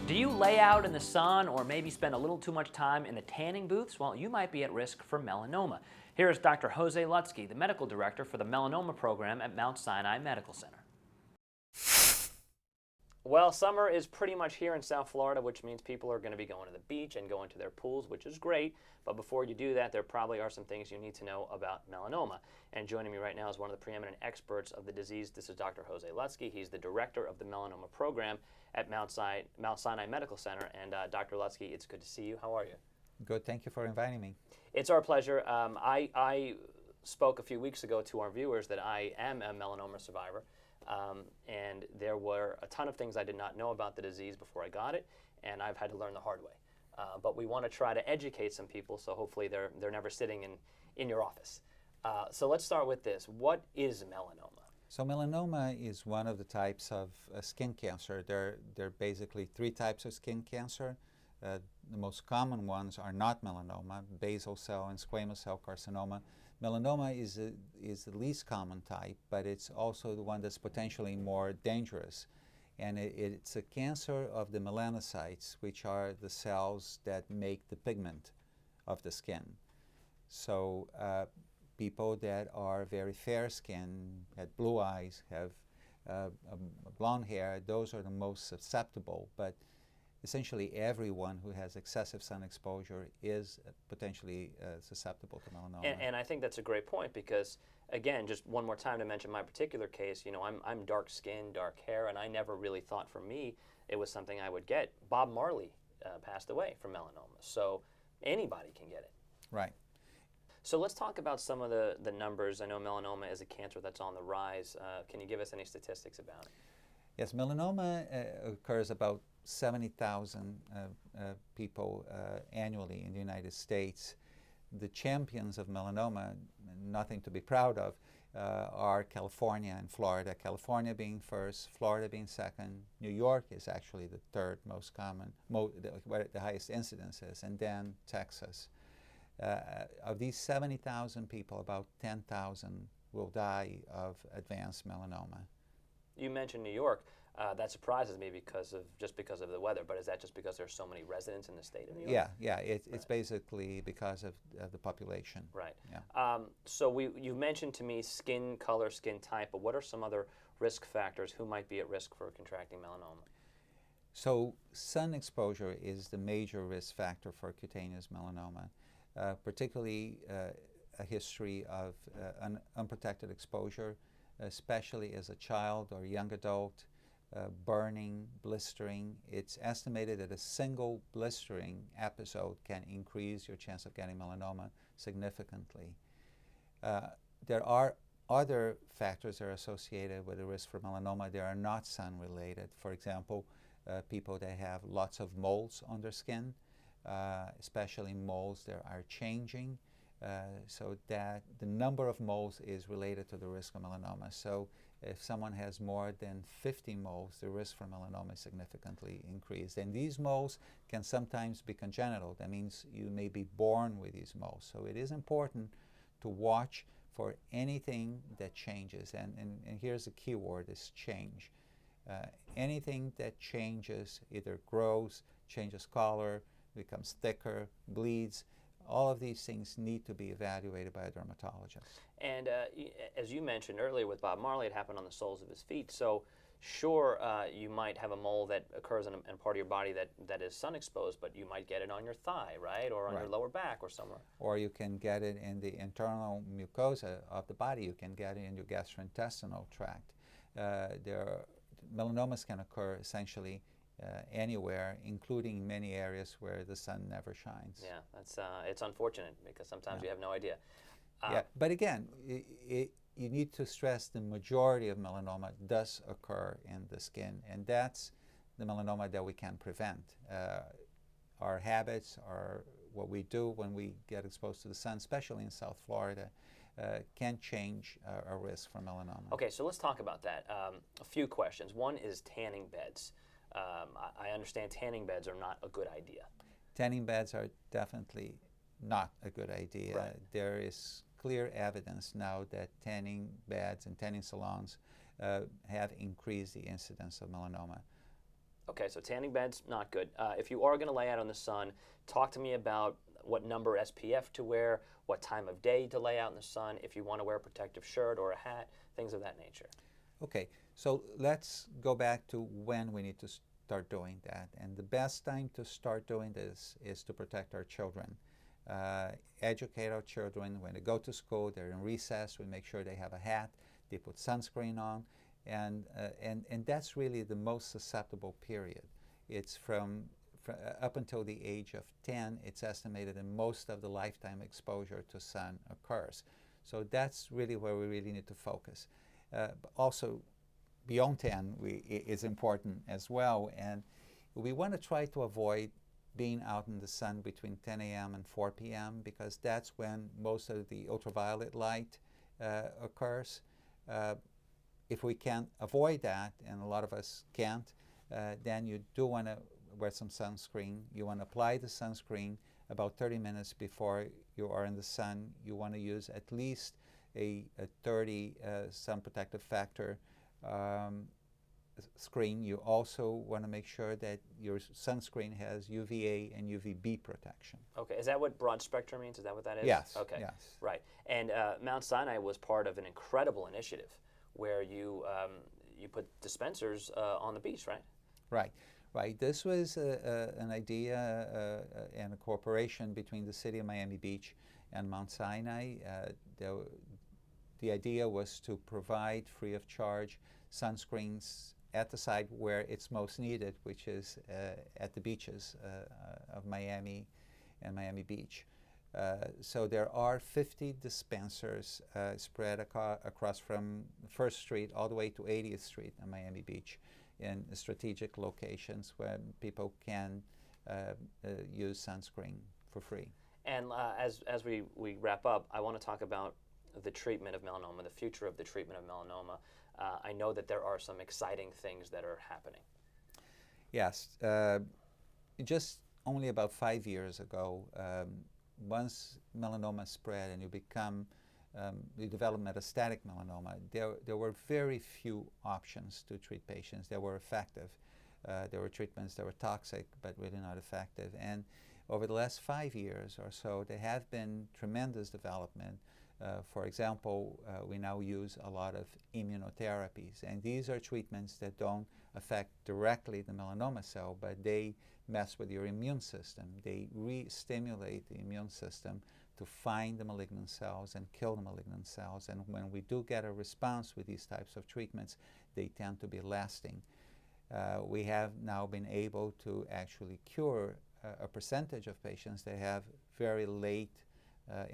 Do you lay out in the sun or maybe spend a little too much time in the tanning booths? Well, you might be at risk for melanoma. Here is Dr. Jose Lutzky, the medical director for the melanoma program at Mount Sinai Medical Center. Well, summer is pretty much here in South Florida, which means people are going to be going to the beach and going to their pools, which is great. But before you do that, there probably are some things you need to know about melanoma. And joining me right now is one of the preeminent experts of the disease. This is Dr. Jose Lutzky. He's the director of the melanoma program at Mount Sinai Medical Center. And Dr. Lutzky, it's good to see you. How are you? Good. Thank you for inviting me. It's our pleasure. I spoke a few weeks ago to our viewers that I am a melanoma survivor. And there were a ton of things I did not know about the disease before I got it, and I've had to learn the hard way. But we want to try to educate some people, so hopefully they're never sitting in your office. So let's start with this. What is melanoma? So melanoma is one of the types of skin cancer. There are basically three types of skin cancer. The most common ones are not melanoma: basal cell and squamous cell carcinoma. Melanoma is the least common type, but it's also the one that's potentially more dangerous. And it's a cancer of the melanocytes, which are the cells that make the pigment of the skin. So people that are very fair skinned, have blue eyes, have blonde hair, those are the most susceptible. But essentially everyone who has excessive sun exposure is potentially susceptible to melanoma. And I think that's a great point because, again, just one more time to mention my particular case, you know, I'm dark skinned, dark hair, and I never really thought for me it was something I would get. Bob Marley passed away from melanoma, so anybody can get it. Right. So let's talk about some of the numbers. I know melanoma is a cancer that's on the rise. Can you give us any statistics about it? Yes, melanoma occurs about 70,000 people annually in the United States. The champions of melanoma, nothing to be proud of, are California and Florida. California being first, Florida being second. New York is actually the third most common, where the highest incidence is, and then Texas. Of these 70,000 people, about 10,000 will die of advanced melanoma. You mentioned New York. That surprises me because of the weather, but is that just because there's so many residents in the state of New York? Yeah, it's basically because of the population. Right. Yeah. So you mentioned to me skin color, skin type, but what are some other risk factors? Who might be at risk for contracting melanoma? So sun exposure is the major risk factor for cutaneous melanoma, particularly a history of unprotected exposure, especially as a child or young adult. Burning, blistering. It's estimated that a single blistering episode can increase your chance of getting melanoma significantly. There are other factors that are associated with the risk for melanoma. They are not sun-related. For example, people that have lots of moles on their skin, especially moles that are changing, so that the number of moles is related to the risk of melanoma. So if someone has more than 50 moles, the risk for melanoma is significantly increased. And these moles can sometimes be congenital. That means you may be born with these moles. So it is important to watch for anything that changes. And here's the key word, is change. Anything that changes, either grows, changes color, becomes thicker, bleeds, all of these things need to be evaluated by a dermatologist. And as you mentioned earlier with Bob Marley, it happened on the soles of his feet. So sure, you might have a mole that occurs in a part of your body that is sun exposed, but you might get it on your thigh, right? Or on your lower back or somewhere. Or you can get it in the internal mucosa of the body. You can get it in your gastrointestinal tract. Melanomas can occur essentially anywhere, including many areas where the sun never shines. Yeah, that's it's unfortunate because sometimes you have no idea. Yeah, but again, you need to stress the majority of melanoma does occur in the skin, and that's the melanoma that we can prevent. Our habits, what we do when we get exposed to the sun, especially in South Florida, can change our risk for melanoma. Okay, so let's talk about that. A few questions. One is tanning beds. I understand tanning beds are not a good idea. Tanning beds are definitely not a good idea. Right. There is clear evidence now that tanning beds and tanning salons have increased the incidence of melanoma. Okay, so tanning beds, not good. If you are going to lay out in the sun, talk to me about what number SPF to wear, what time of day to lay out in the sun, if you want to wear a protective shirt or a hat, things of that nature. Okay, so let's go back to when we need to start doing that. And the best time to start doing this is to protect our children. Educate our children when they go to school, they're in recess, we make sure they have a hat, they put sunscreen on, and that's really the most susceptible period. It's from up until the age of 10, it's estimated that most of the lifetime exposure to sun occurs. So that's really where we really need to focus. But also, beyond 10 is important as well, and we want to try to avoid being out in the sun between 10 a.m. and 4 p.m. because that's when most of the ultraviolet light occurs. If we can't avoid that, and a lot of us can't, then you do want to wear some sunscreen. You want to apply the sunscreen about 30 minutes before you are in the sun. You want to use at least a 30 sun protective factor screen. You also want to make sure that your sunscreen has UVA and UVB protection. Okay, is that what broad spectrum means? Is that what that is? Yes. Okay. Yes. Right. And Mount Sinai was part of an incredible initiative where you put dispensers on the beach, right? Right. Right. This was an idea and a cooperation between the city of Miami Beach and Mount Sinai. The idea was to provide free of charge sunscreens at the site where it's most needed, which is at the beaches of Miami and Miami Beach. So there are 50 dispensers spread across from 1st Street all the way to 80th Street in Miami Beach in strategic locations where people can use sunscreen for free. And as we wrap up, I want to talk about the treatment of melanoma, the future of the treatment of melanoma. I know that there are some exciting things that are happening. Yes. Just only about 5 years ago, once melanoma spread and you develop metastatic melanoma, there were very few options to treat patients that were effective. There were treatments that were toxic but really not effective. And over the last 5 years or so, there have been tremendous development. For example, we now use a lot of immunotherapies, and these are treatments that don't affect directly the melanoma cell, but they mess with your immune system. They re-stimulate the immune system to find the malignant cells and kill the malignant cells. And when we do get a response with these types of treatments, they tend to be lasting. We have now been able to actually cure a percentage of patients that have very late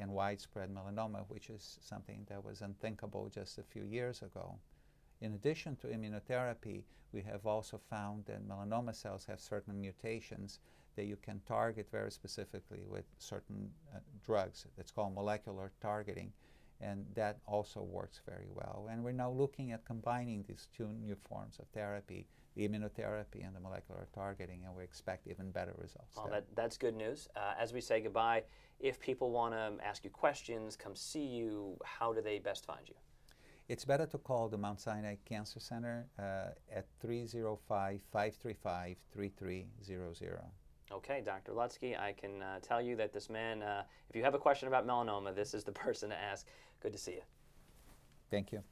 and widespread melanoma, which is something that was unthinkable just a few years ago. In addition to immunotherapy, we have also found that melanoma cells have certain mutations that you can target very specifically with certain drugs. That's called molecular targeting, and that also works very well. And we're now looking at combining these two new forms of therapy, the immunotherapy and the molecular targeting, and we expect even better results. Well, that's good news. As we say goodbye, if people want to ask you questions, come see you, how do they best find you? It's better to call the Mount Sinai Cancer Center at 305-535-3300. Okay, Dr. Lutzky, I can tell you that this man, if you have a question about melanoma, this is the person to ask. Good to see you. Thank you.